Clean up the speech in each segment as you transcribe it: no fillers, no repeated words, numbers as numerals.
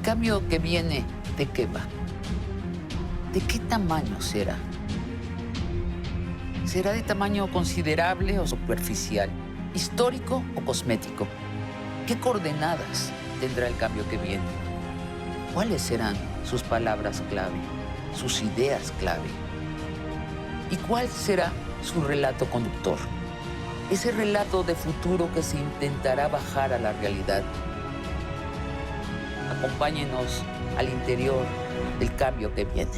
cambio que viene, ¿de qué va? ¿De qué tamaño será? ¿Será de tamaño considerable o superficial? ¿Histórico o cosmético? ¿Qué coordenadas tendrá el cambio que viene? ¿Cuáles serán sus palabras clave, sus ideas clave? ¿Y cuál será su relato conductor? Ese relato de futuro que se intentará bajar a la realidad. Acompáñenos al interior del cambio que viene.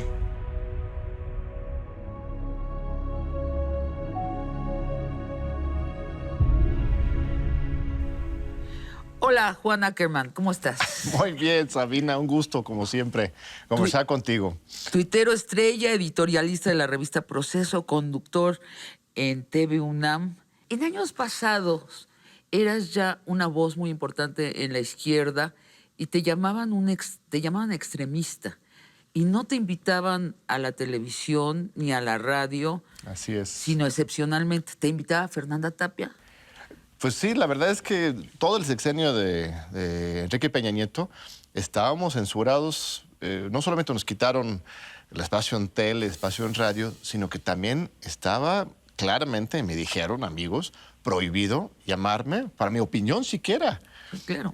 Hola, Juan Ackerman, ¿cómo estás? Muy bien, Sabina, un gusto, como siempre, conversar contigo. Tuitero estrella, editorialista de la revista Proceso, conductor en TV UNAM. En años pasados eras ya una voz muy importante en la izquierda y te llamaban extremista y no te invitaban a la televisión ni a la radio. Así es. Sino excepcionalmente. ¿Te invitaba Fernanda Tapia? Pues sí, la verdad es que todo el sexenio de Enrique Peña Nieto estábamos censurados. No solamente nos quitaron el espacio en tele, el espacio en radio, sino que también estaba claramente, me dijeron amigos, prohibido llamarme para mi opinión siquiera. Claro,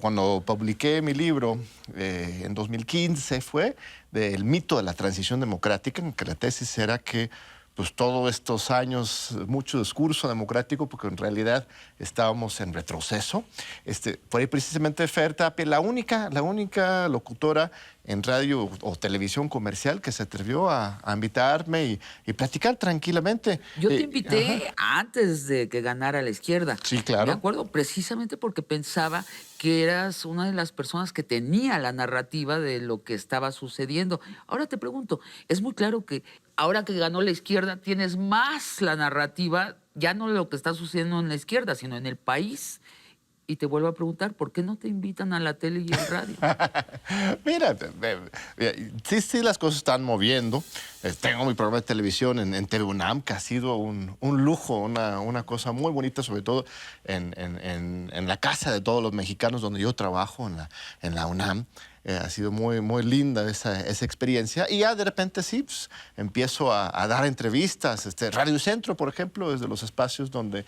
Cuando publiqué mi libro en 2015 fue del mito de la transición democrática, en que la tesis era que pues todos estos años, mucho discurso democrático, porque en realidad estábamos en retroceso. Por ahí precisamente Fer Tapia, la única locutora en radio o televisión comercial que se atrevió a invitarme y platicar tranquilamente. Yo te invité antes de que ganara la izquierda. Sí, claro. Me acuerdo precisamente porque pensaba que eras una de las personas que tenía la narrativa de lo que estaba sucediendo. Ahora te pregunto, es muy claro que ahora que ganó la izquierda tienes más la narrativa, ya no de lo que está sucediendo en la izquierda, sino en el país. Y te vuelvo a preguntar, ¿por qué no te invitan a la tele y al radio? Mira, sí, las cosas están moviendo. Tengo mi programa de televisión en TV UNAM, que ha sido un lujo, una cosa muy bonita, sobre todo en la casa de todos los mexicanos donde yo trabajo, en la UNAM. Ha sido muy, muy linda esa experiencia. Y ya de repente sí, pues, empiezo a dar entrevistas. Radio Centro, por ejemplo, es de los espacios donde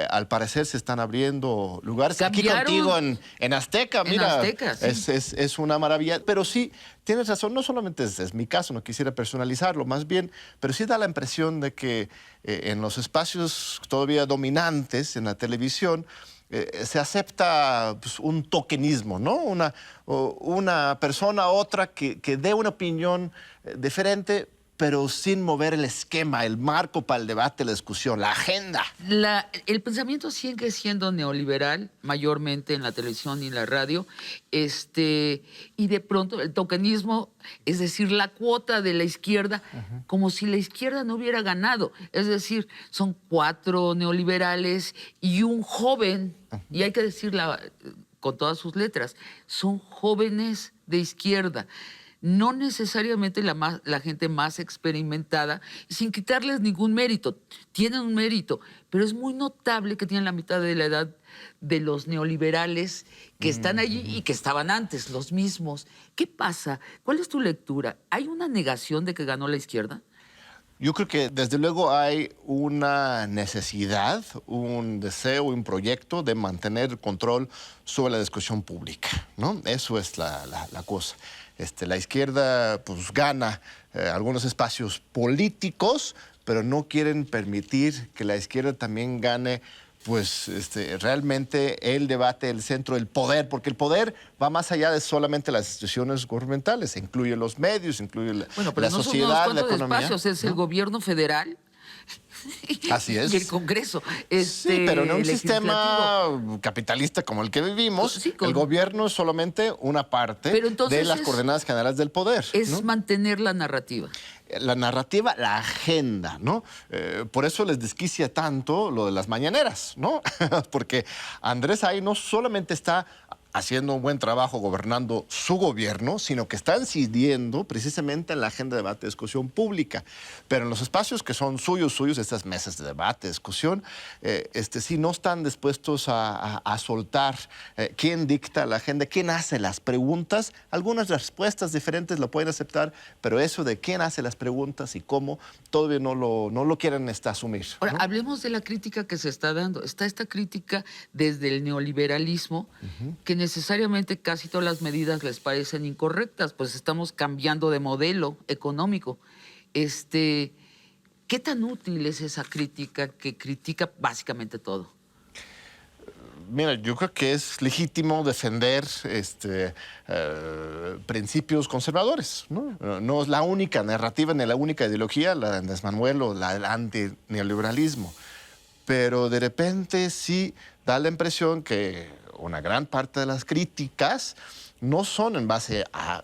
al parecer se están abriendo lugares. ¿Cambiaron? Aquí contigo en Azteca, mira. En Azteca, sí. Es una maravilla. Pero sí, tienes razón, no solamente es mi caso, no quisiera personalizarlo, más bien, pero sí da la impresión de que en los espacios todavía dominantes, en la televisión, se acepta pues, un tokenismo, ¿no? Una persona a otra que dé una opinión diferente, pero sin mover el esquema, el marco para el debate, la discusión, la agenda. El pensamiento sigue siendo neoliberal, mayormente en la televisión y en la radio, y de pronto el tokenismo, es decir, la cuota de la izquierda, como si la izquierda no hubiera ganado. Es decir, son 4 neoliberales y un joven, y hay que decirla con todas sus letras, son jóvenes de izquierda. No necesariamente la gente más experimentada, sin quitarles ningún mérito. Tienen un mérito, pero es muy notable que tienen la mitad de la edad de los neoliberales que están allí y que estaban antes, los mismos. ¿Qué pasa? ¿Cuál es tu lectura? ¿Hay una negación de que ganó la izquierda? Yo creo que desde luego hay una necesidad, un deseo, un proyecto de mantener el control sobre la discusión pública, ¿no? Eso es la cosa. La izquierda pues, gana algunos espacios políticos, pero no quieren permitir que la izquierda también gane pues, realmente el debate, el centro, el poder, porque el poder va más allá de solamente las instituciones gubernamentales, incluye los medios, incluye la sociedad, la economía. Espacios, es el gobierno federal. Así es. Y el Congreso. Sí, pero en un sistema capitalista como el que vivimos, sí, el gobierno es solamente una parte de las coordenadas generales del poder. Es ¿no? mantener la narrativa. La narrativa, la agenda, ¿no? Por eso les desquicia tanto lo de las mañaneras, ¿no? Porque Andrés ahí no solamente está haciendo un buen trabajo gobernando su gobierno, sino que está incidiendo precisamente en la agenda de debate y discusión pública. Pero en los espacios que son suyos, estas mesas de debate, discusión, sí no están dispuestos a soltar quién dicta la agenda, quién hace las preguntas. Algunas respuestas diferentes lo pueden aceptar, pero eso de quién hace las preguntas y cómo, todavía no lo quieren asumir, Ahora, ¿no? hablemos de la crítica que se está dando. Está esta crítica desde el neoliberalismo, que necesariamente casi todas las medidas les parecen incorrectas, pues estamos cambiando de modelo económico. ¿Qué tan útil es esa crítica que critica básicamente todo? Mira, yo creo que es legítimo defender principios conservadores, ¿no? No es la única narrativa ni la única ideología, la de Andrés Manuel o la del antineoliberalismo. Pero de repente sí da la impresión que una gran parte de las críticas no son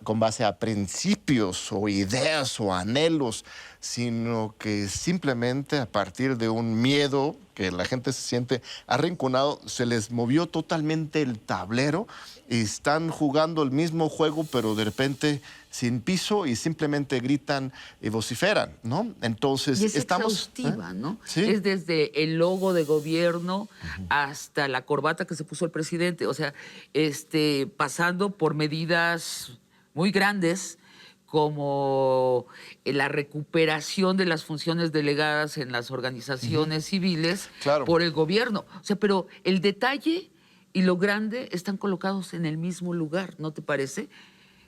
con base a principios o ideas o anhelos, sino que simplemente a partir de un miedo que la gente se siente arrinconado, se les movió totalmente el tablero y están jugando el mismo juego, pero de repente sin piso y simplemente gritan y vociferan, ¿no? Entonces, Y es estamos... exhaustiva, ¿no? Sí. Es desde el logo de gobierno hasta la corbata que se puso el presidente. O sea, pasando por medidas muy grandes como la recuperación de las funciones delegadas en las organizaciones civiles Claro. por el gobierno. O sea, pero el detalle y lo grande están colocados en el mismo lugar, ¿no te parece?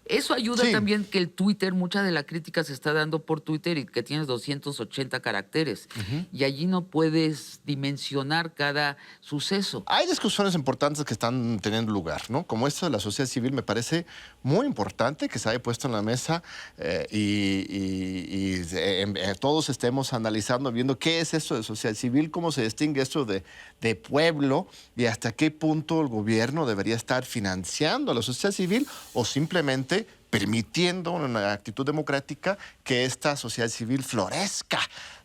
Eso ayuda Sí. también que el Twitter, mucha de la crítica se está dando por Twitter y que tienes 280 caracteres. Y allí no puedes dimensionar cada suceso. Hay discusiones importantes que están teniendo lugar, ¿no? Como esto de la sociedad civil me parece muy importante que se haya puesto en la mesa todos estemos analizando, viendo qué es esto de sociedad civil, cómo se distingue esto de pueblo y hasta qué punto el gobierno debería estar financiando a la sociedad civil o simplemente permitiendo una actitud democrática que esta sociedad civil florezca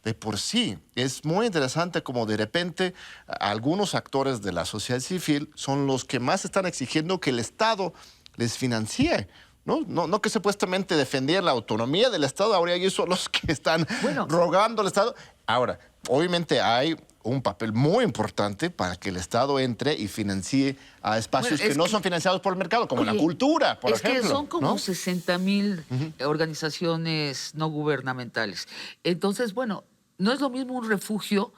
de por sí. Es muy interesante como de repente algunos actores de la sociedad civil son los que más están exigiendo que el Estado les financie. No que supuestamente defendían la autonomía del Estado, ahora ellos son los que están rogando al Estado. Ahora, obviamente hay un papel muy importante para que el Estado entre y financie a espacios que no son financiados por el mercado, como la cultura, por ejemplo. Es que son como ¿no? 60,000 organizaciones no gubernamentales. Entonces, bueno, no es lo mismo un refugio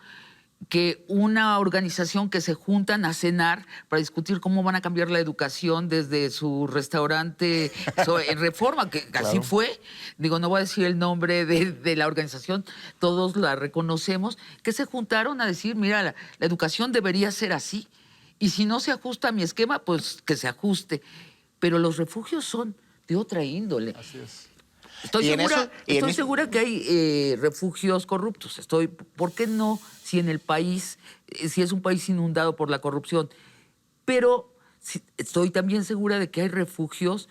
que una organización que se juntan a cenar para discutir cómo van a cambiar la educación desde su restaurante en Reforma, que así fue. Digo, no voy a decir el nombre de la organización, todos la reconocemos, que se juntaron a decir, mira, la educación debería ser así. Y si no se ajusta a mi esquema, pues que se ajuste. Pero los refugios son de otra índole. Así es. Estoy segura que hay refugios corruptos. ¿Por qué no si en el país, si es un país inundado por la corrupción? Pero estoy también segura de que hay refugios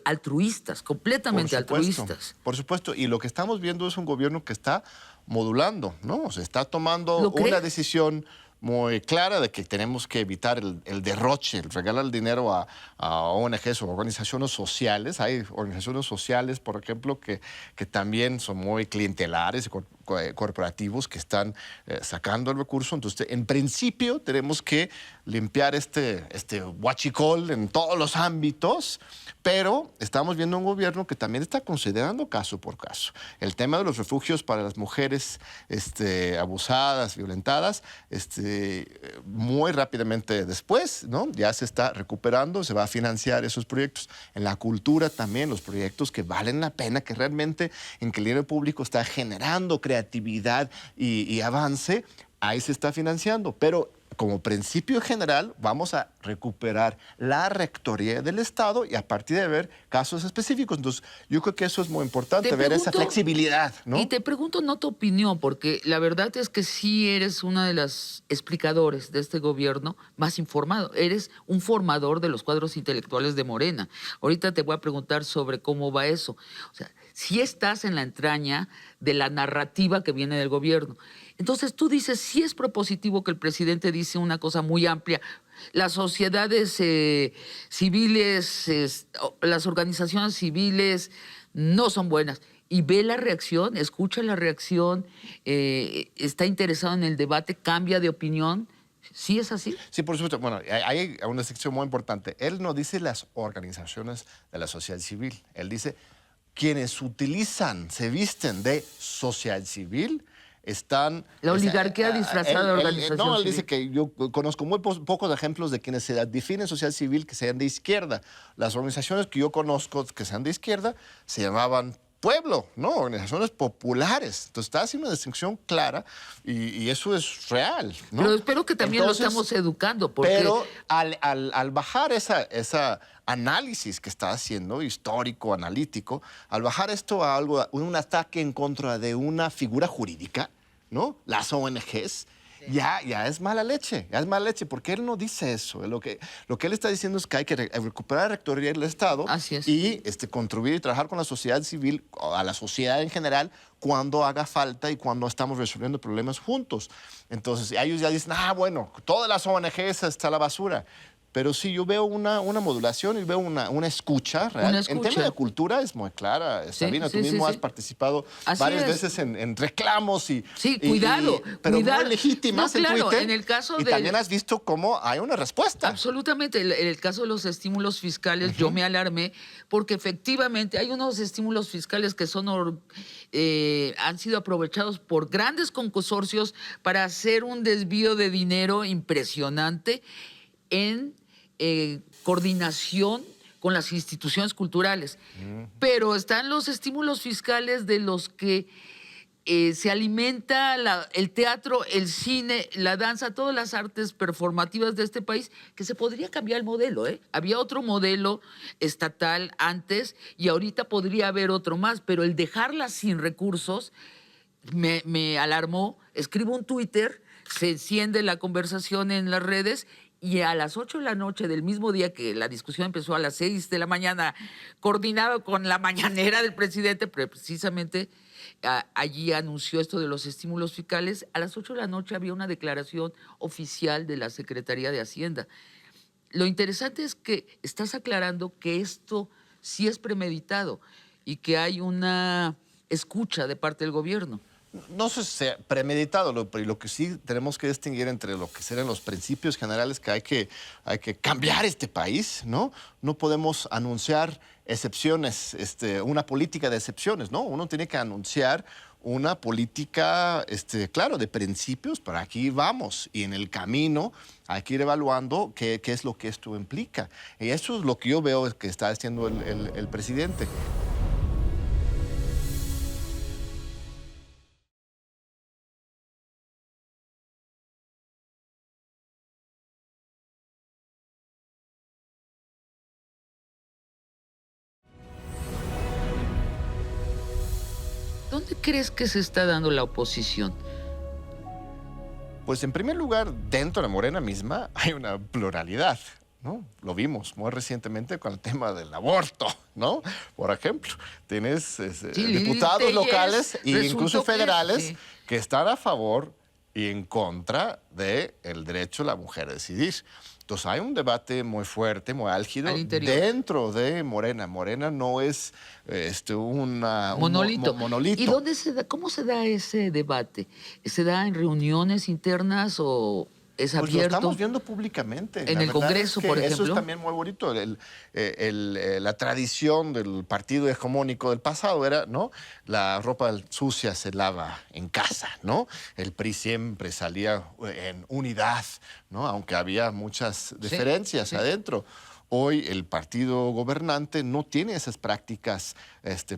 altruistas, completamente altruistas. Por supuesto, y lo que estamos viendo es un gobierno que está modulando, ¿no? Se está tomando una decisión muy clara de que tenemos que evitar el derroche, el regalar el dinero a ONGs o organizaciones sociales. Hay organizaciones sociales, por ejemplo, que también son muy clientelares y corporativos que están sacando el recurso. Entonces, en principio, tenemos que limpiar este huachicol en todos los ámbitos, pero estamos viendo un gobierno que también está considerando caso por caso. El tema de los refugios para las mujeres abusadas, violentadas, muy rápidamente después, ¿no? Ya se está recuperando, se va a financiar esos proyectos. En la cultura también, los proyectos que valen la pena, que realmente en que el dinero público está generando creatividad y avance, ahí se está financiando. Pero como principio general, vamos a recuperar la rectoría del Estado y a partir de ver casos específicos. Entonces, yo creo que eso es muy importante, ver esa flexibilidad, ¿no? Y te pregunto, no tu opinión, porque la verdad es que sí eres una de las explicadores de este gobierno más informado. Eres un formador de los cuadros intelectuales de Morena. Ahorita te voy a preguntar sobre cómo va eso. O sea, sí estás en la entraña de la narrativa que viene del gobierno. Entonces tú dices, sí es propositivo que el presidente dice una cosa muy amplia. Las sociedades civiles, las organizaciones civiles no son buenas. Y ve la reacción, escucha la reacción, está interesado en el debate, cambia de opinión. ¿Sí es así? Sí, por supuesto. Bueno, hay una sección muy importante. Él no dice las organizaciones de la sociedad civil. Él dice quienes utilizan, se visten de sociedad civil, están... La oligarquía disfrazada de organización No, él civil. dice que yo conozco muy pocos ejemplos de quienes se definen sociedad civil que sean de izquierda. Las organizaciones que yo conozco que sean de izquierda se llamaban pueblo, ¿no? Organizaciones populares. Entonces está haciendo una distinción clara y eso es real, ¿no? Pero espero que también Entonces, lo estamos educando, porque pero al bajar esa análisis que está haciendo, histórico, analítico, al bajar esto a algo, un ataque en contra de una figura jurídica, ¿no? Las ONGs, ya es mala leche, porque él no dice eso. Lo que él está diciendo es que hay que recuperar la rectoría del Estado Así es. y contribuir y trabajar con la sociedad civil, a la sociedad en general, cuando haga falta y cuando estamos resolviendo problemas juntos. Entonces, ellos ya dicen, bueno, todas las ONGs está a la basura. Pero sí, yo veo una modulación y veo una escucha real. Una En escucha. tema de cultura es muy clara. Sí, Sabina, sí, tú mismo sí, has sí. participado Así varias es. veces en reclamos y... sí, cuidado. pero cuidado. muy legítimas No, claro, en Twitter. en el caso y del- también has visto cómo hay una respuesta. Absolutamente. En el caso de los estímulos fiscales, yo me alarmé porque efectivamente hay unos estímulos fiscales que han sido aprovechados por grandes consorcios para hacer un desvío de dinero impresionante en coordinación con las instituciones culturales. Pero están los estímulos fiscales de los que se alimenta el teatro, el cine, la danza, todas las artes performativas de este país, que se podría cambiar el modelo, ¿eh? Había otro modelo estatal antes y ahorita podría haber otro más, pero el dejarlas sin recursos me alarmó. Escribo un Twitter, se enciende la conversación en las redes y a las 8 de la noche del mismo día que la discusión empezó a las 6 de la mañana, coordinado con la mañanera del presidente, precisamente allí anunció esto de los estímulos fiscales. A las 8 de la noche había una declaración oficial de la Secretaría de Hacienda. Lo interesante es que estás aclarando que esto sí es premeditado y que hay una escucha de parte del gobierno. No sé si sea premeditado, lo que sí tenemos que distinguir entre lo que serán los principios generales que hay que cambiar este país, ¿no? No podemos anunciar excepciones, una política de excepciones, ¿no? Uno tiene que anunciar una política, claro, de principios, para aquí vamos. Y en el camino hay que ir evaluando qué es lo que esto implica. Y eso es lo que yo veo que está haciendo el presidente. ¿Dónde crees que se está dando la oposición? Pues en primer lugar, dentro de Morena misma hay una pluralidad, ¿no? Lo vimos muy recientemente con el tema del aborto, ¿no? Por ejemplo, tienes Sí, Lili diputados Telles, locales e resultó incluso que federales sí. que están a favor y en contra del derecho de la mujer a decidir. Entonces hay un debate muy fuerte, muy álgido Al interior. dentro de Morena. Morena no es un Monolito. monolito. ¿Y dónde se da, cómo se da ese debate? ¿Se da en reuniones internas o es Pues lo abierto? estamos viendo públicamente. En La el verdad Congreso, es que por Eso ejemplo. es también muy bonito. La tradición del partido hegemónico del pasado era, ¿no? La ropa sucia se lava en casa, ¿no? El PRI siempre salía en unidad, ¿no? Aunque había muchas diferencias sí. adentro. Hoy el partido gobernante no tiene esas prácticas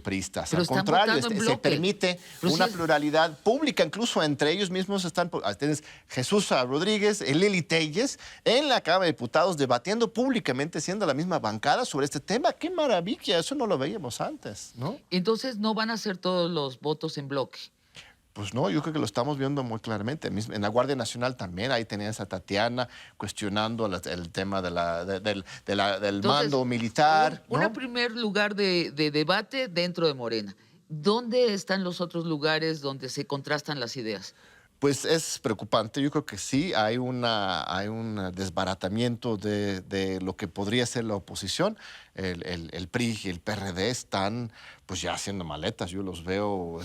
priistas. Pero Al están contrario, votando en se bloque. permite Pero una sí es- pluralidad pública, incluso entre ellos mismos tienes Jesús Rodríguez, Lili Telles, en la Cámara de Diputados debatiendo públicamente, siendo la misma bancada sobre este tema. ¡Qué maravilla! Eso no lo veíamos antes, ¿no? Entonces no van a ser todos los votos en bloque. Pues no, yo creo que lo estamos viendo muy claramente. En la Guardia Nacional también, ahí tenías a Tatiana cuestionando el tema del Entonces, mando militar. Un ¿no? primer lugar de debate dentro de Morena. ¿Dónde están los otros lugares donde se contrastan las ideas? Pues es preocupante. Yo creo que sí, hay un desbaratamiento de lo que podría ser la oposición. El PRI y el PRD están pues ya haciendo maletas. Yo los veo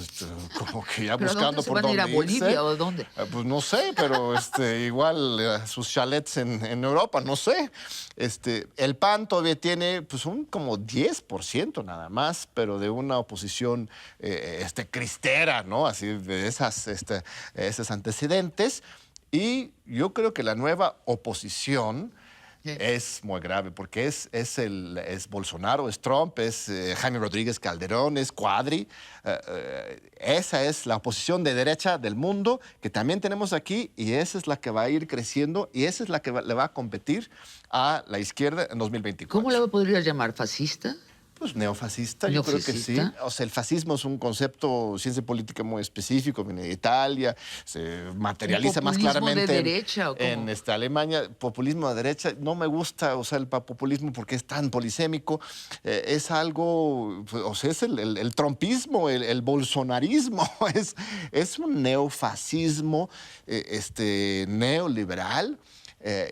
como que ya ¿Pero a dónde buscando se por van a ir? ¿A dónde irse. Bolivia o dónde? Pues no sé, pero igual sus chalets en Europa, no sé. El PAN todavía tiene pues un como 10% nada más, pero de una oposición cristera, ¿no? Así de esos antecedentes. Y yo creo que la nueva oposición Sí. es muy grave porque es Bolsonaro, es Trump, es Jaime Rodríguez Calderón, es Cuadri. Esa es la oposición de derecha del mundo que también tenemos aquí y esa es la que va a ir creciendo y esa es la que le va a competir a la izquierda en 2024. ¿Cómo la podrías llamar? ¿Fascista? Pues neofascista, yo creo que sí. ¿Neofascista? O sea, el fascismo es un concepto, ciencia política muy específico, viene de Italia, se materializa más populismo claramente de derecha, ¿o cómo? en Alemania. Populismo de derecha, no me gusta usar el populismo porque es tan polisémico. Es algo, pues, o sea, es el trumpismo, el bolsonarismo, es un neofascismo neoliberal.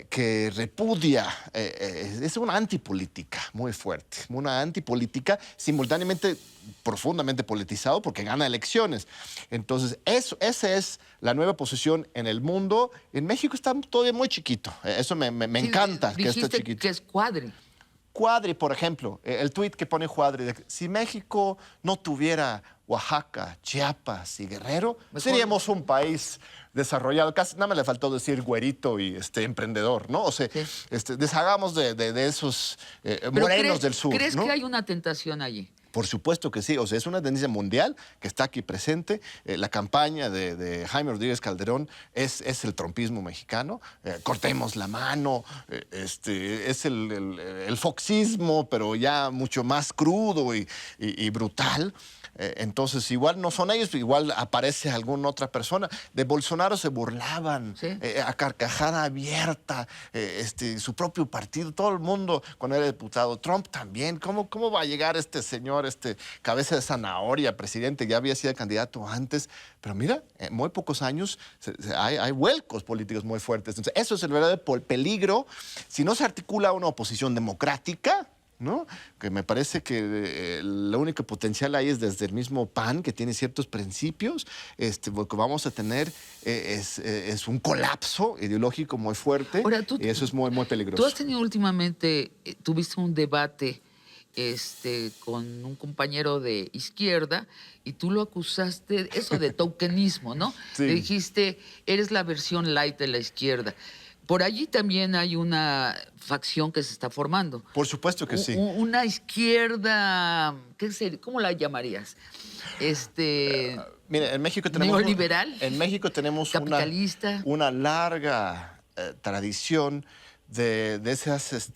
Que repudia, es una antipolítica muy fuerte, una antipolítica simultáneamente profundamente politizado porque gana elecciones. Entonces, esa es la nueva posición en el mundo. En México está todavía muy chiquito. Eso me Sí, encanta que esté dijiste chiquito. que es Cuadri. Cuadri, por ejemplo, el tuit que pone Cuadri, de que si México no tuviera Oaxaca, Chiapas y Guerrero, Mejor. seríamos un país desarrollado. Casi nada me le faltó decir güerito y emprendedor, ¿no? O sea, Sí. deshagamos de esos Pero morenos del sur, ¿crees ¿no? que hay una tentación allí? Por supuesto que sí, o sea, es una tendencia mundial que está aquí presente. La campaña de Jaime Rodríguez Calderón es el trumpismo mexicano. Cortemos la mano, es el foxismo, pero ya mucho más crudo y brutal. Entonces, igual no son ellos, igual aparece alguna otra persona. De Bolsonaro se burlaban, Sí. a carcajada abierta, su propio partido, todo el mundo cuando era diputado. Trump también. ¿Cómo va a llegar este señor, cabeza de zanahoria, presidente? Ya había sido candidato antes. Pero mira, en muy pocos años hay vuelcos políticos muy fuertes. Entonces, eso es el verdadero peligro. Si no se articula una oposición democrática, ¿no? Que me parece que la única potencial ahí es desde el mismo PAN, que tiene ciertos principios. Lo que vamos a tener es un colapso ideológico muy fuerte. Ahora, y eso es muy, muy peligroso. Tú has tenido últimamente, tuviste un debate con un compañero de izquierda y tú lo acusaste, eso de tokenismo, ¿no? Sí. Le dijiste, eres la versión light de la izquierda. Por allí también hay una facción que se está formando. Por supuesto que sí. Una izquierda, ¿cómo la llamarías? Mira, en México tenemos neoliberal, en México tenemos capitalista. una larga tradición de esas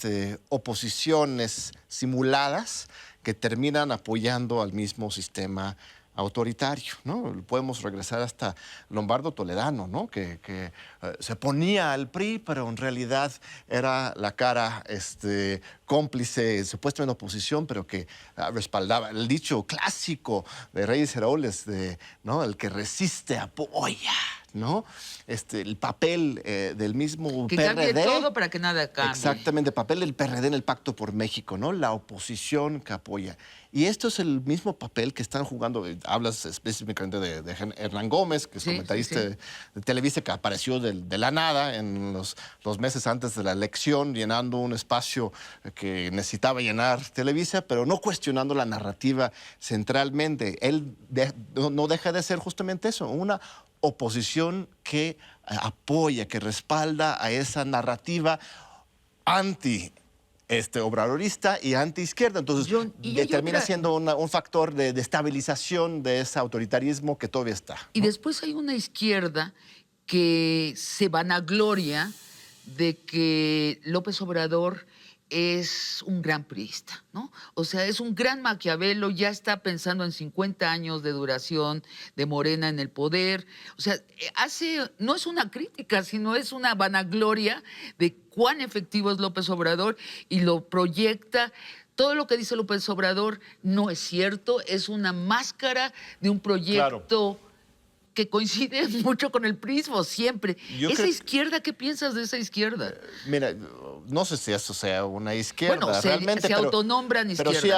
oposiciones simuladas que terminan apoyando al mismo sistema autoritario, ¿no? Podemos regresar hasta Lombardo Toledano, ¿no? Que se ponía al PRI, pero en realidad era la cara cómplice, supuestamente oposición, pero que respaldaba. El dicho clásico de Reyes Heroles, ¿no? El que resiste apoya, ¿no? El papel del mismo que PRD. cambie todo para que nada cambie. Exactamente, el papel del PRD en el Pacto por México, ¿no? La oposición que apoya. Y esto es el mismo papel que están jugando. Hablas específicamente de Hernán Gómez, que es Sí, comentarista sí, sí. de Televisa, que apareció de la nada en los meses antes de la elección, llenando un espacio que necesitaba llenar Televisa, pero no cuestionando la narrativa centralmente. Él no deja de ser justamente eso, una oposición que apoya, que respalda a esa narrativa anti obradorista y anti-izquierda. Entonces, termina siendo un factor de estabilización de ese autoritarismo que todavía está, ¿no? Y después hay una izquierda que se vanagloria de que López Obrador es un gran priista, ¿no? O sea, es un gran Maquiavelo, ya está pensando en 50 años de duración de Morena en el poder. O sea, no es una crítica, sino es una vanagloria de cuán efectivo es López Obrador y lo proyecta. Todo lo que dice López Obrador no es cierto, es una máscara de un proyecto que coincide mucho con el prismo, siempre. ¿Esa izquierda, qué piensas de esa izquierda? Mira, no sé si eso sea una izquierda Bueno, realmente, se autonombran izquierda. pero sí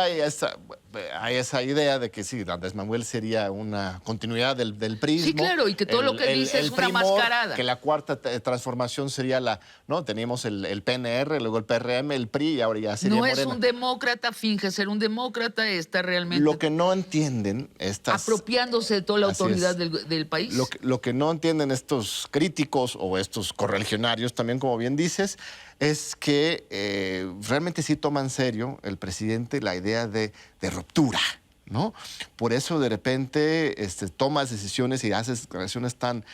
hay esa idea de que sí, Andrés Manuel sería una continuidad del prismo. Sí, claro, y que todo lo que dice es una mascarada. Que la cuarta transformación sería ¿no? Teníamos el PNR, luego el PRM, el PRI y ahora ya sería No Morena. es un demócrata, finge ser un demócrata, está realmente... Lo que no entienden apropiándose de toda la autoridad del país. Lo que no entienden estos críticos o estos correligionarios también, como bien dices, es que realmente sí toma en serio el presidente la idea de ruptura, ¿no? Por eso de repente tomas decisiones y haces declaraciones tan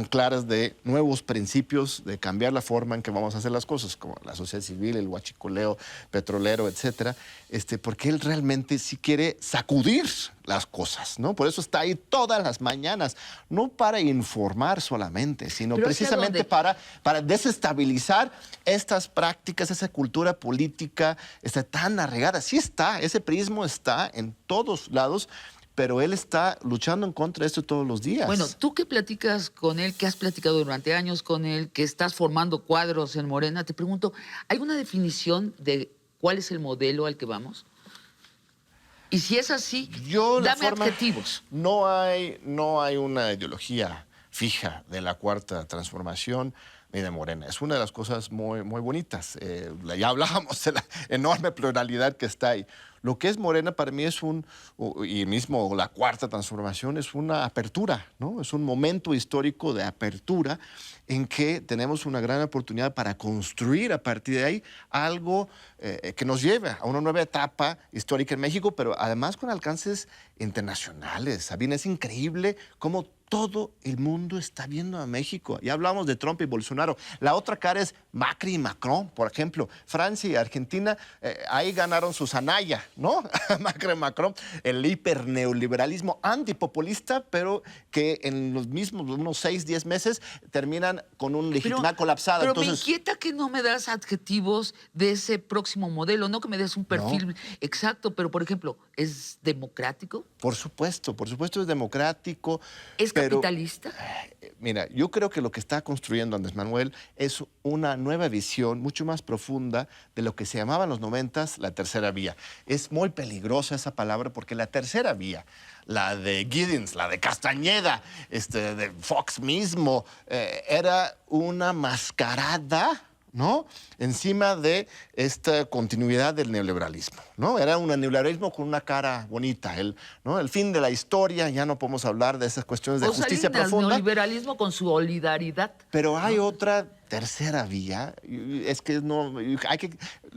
claras de nuevos principios, de cambiar la forma en que vamos a hacer las cosas, como la sociedad civil, el huachicoleo petrolero, etcétera, porque él realmente sí quiere sacudir las cosas, ¿no? Por eso está ahí todas las mañanas, no para informar solamente, sino precisamente para desestabilizar estas prácticas, esa cultura política tan arraigada. Sí está, ese prismo está en todos lados, pero él está luchando en contra de esto todos los días. Bueno, tú que platicas con él, que has platicado durante años con él, que estás formando cuadros en Morena, te pregunto, ¿hay una definición de cuál es el modelo al que vamos? Y si es así, dame adjetivos. No hay una ideología fija de la cuarta transformación ni de Morena. Es una de las cosas muy, muy bonitas. Ya hablábamos de la enorme pluralidad que está ahí. Lo que es Morena para mí y mismo la cuarta transformación es una apertura, ¿no? Es un momento histórico de apertura en que tenemos una gran oportunidad para construir a partir de ahí algo que nos lleve a una nueva etapa histórica en México, pero además con alcances internacionales. Sabina, es increíble cómo todo el mundo está viendo a México. Ya hablamos de Trump y Bolsonaro. La otra cara es Macri y Macron, por ejemplo. Francia y Argentina, ahí ganaron sus Anaya, ¿no? Macri y Macron, el hiperneoliberalismo antipopulista, pero que en los mismos unos 6, 10 meses terminan con un legitimidad colapsada. Pero entonces, me inquieta que no me das adjetivos de ese próximo modelo, no que me des un perfil exacto, pero por ejemplo, ¿es democrático? Por supuesto es democrático. ¿Es capitalista? Mira, yo creo que lo que está construyendo Andrés Manuel es una nueva visión mucho más profunda de lo que se llamaba en los 90s la tercera vía. Es muy peligrosa esa palabra porque la tercera vía, la de Giddens, la de Castañeda, de Fox mismo, era una mascarada, ¿no? Encima de esta continuidad del neoliberalismo, ¿no? Era un neoliberalismo con una cara bonita, ¿no? El fin de la historia, ya no podemos hablar de esas cuestiones de justicia profunda. Neoliberalismo con su solidaridad. Pero hay otra tercera vía, es que yo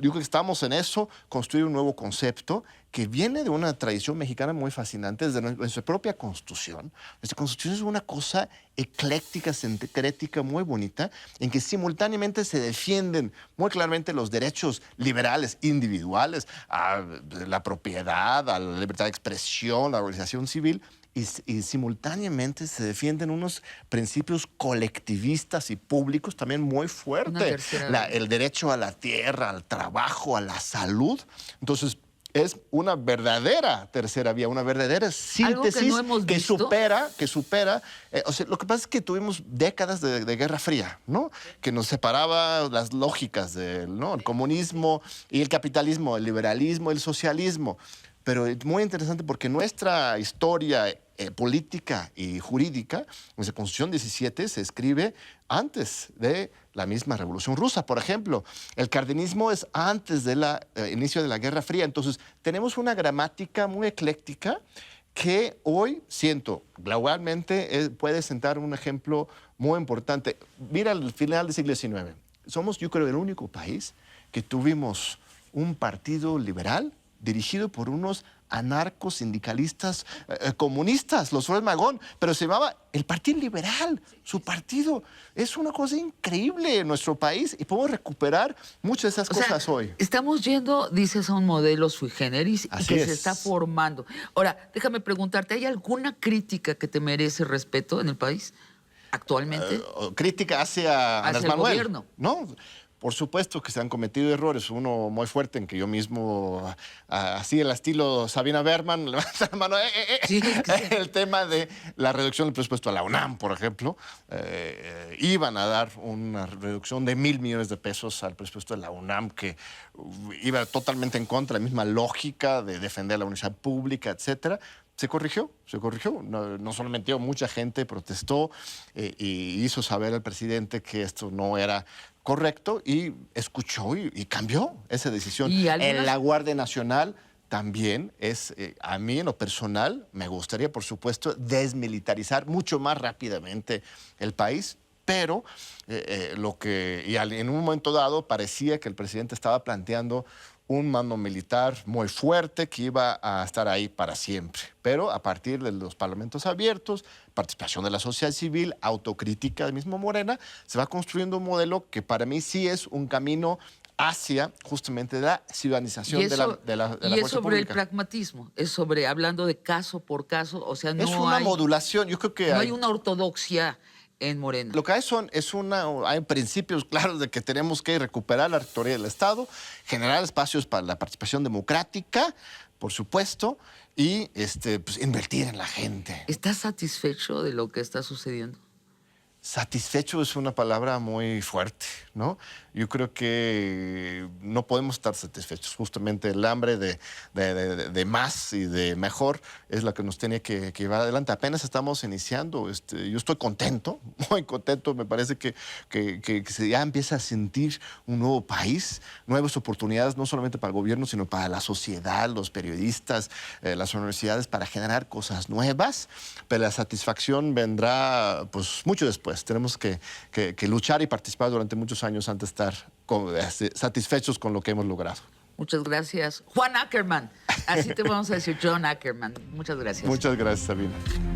creo que estamos en eso, construir un nuevo concepto que viene de una tradición mexicana muy fascinante, desde nuestra propia Constitución. Nuestra Constitución es una cosa ecléctica, sincrética, muy bonita, en que simultáneamente se defienden muy claramente los derechos liberales individuales, a la propiedad, a la libertad de expresión, la organización civil, y simultáneamente se defienden unos principios colectivistas y públicos también muy fuertes. El derecho a la tierra, al trabajo, a la salud. Entonces, es una verdadera tercera vía, una verdadera síntesis que supera. O sea, lo que pasa es que tuvimos décadas de Guerra Fría, ¿no? Que nos separaba las lógicas ¿no? El comunismo y el capitalismo, el liberalismo, el socialismo. Pero es muy interesante porque nuestra historia política y jurídica, nuestra Constitución 17 se escribe antes de la misma Revolución Rusa, por ejemplo. El cardenismo es antes del inicio de la Guerra Fría. Entonces, tenemos una gramática muy ecléctica que hoy, siento, globalmente puede sentar un ejemplo muy importante. Mira, al final del siglo XIX, somos, yo creo, el único país que tuvimos un partido liberal dirigido por unos anarcos sindicalistas comunistas, los Flores Magón, pero se llamaba el Partido Liberal, su partido. Es una cosa increíble en nuestro país y podemos recuperar muchas de esas cosas hoy. Estamos yendo, dices, a un modelo sui generis y que se está formando. Ahora, déjame preguntarte, ¿hay alguna crítica que te merece respeto en el país actualmente? Crítica hacia Andrés Manuel, el gobierno. ¿no? Por supuesto que se han cometido errores, uno muy fuerte en que yo mismo, así el estilo Sabina Berman, levanta la mano, Sí. el tema de la reducción del presupuesto a la UNAM, por ejemplo, iban a dar una reducción de 1,000 millones de pesos al presupuesto de la UNAM, que iba totalmente en contra de la misma lógica de defender la universidad pública, etcétera. Se corrigió. No solamente mucha gente protestó y hizo saber al presidente que esto no era correcto y escuchó y cambió esa decisión. En la Guardia Nacional también es, a mí en lo personal, me gustaría, por supuesto, desmilitarizar mucho más rápidamente el país. Pero en un momento dado parecía que el presidente estaba planteando un mando militar muy fuerte que iba a estar ahí para siempre. Pero a partir de los parlamentos abiertos, participación de la sociedad civil, autocrítica del mismo Morena, se va construyendo un modelo que para mí sí es un camino hacia justamente la ciudadanización de la fuerza pública. Y es sobre el pragmatismo, es sobre hablando de caso por caso, o sea, no es una modulación, yo creo que no hay una ortodoxia en Morena. Lo que hay principios claros de que tenemos que recuperar la rectoría del Estado, generar espacios para la participación democrática, por supuesto, y pues, invertir en la gente. ¿Estás satisfecho de lo que está sucediendo? Satisfecho es una palabra muy fuerte, ¿no? Yo creo que no podemos estar satisfechos. Justamente el hambre de más y de mejor es la que nos tiene que llevar adelante. Apenas estamos iniciando. Yo estoy contento, muy contento. Me parece que se ya empieza a sentir un nuevo país, nuevas oportunidades, no solamente para el gobierno, sino para la sociedad, los periodistas, las universidades, para generar cosas nuevas. Pero la satisfacción vendrá pues mucho después. Tenemos que luchar y participar durante muchos años antes de estar satisfechos con lo que hemos logrado. Muchas gracias. Juan Ackerman. Así te vamos a decir, John Ackerman. Muchas gracias. Muchas gracias, Sabina.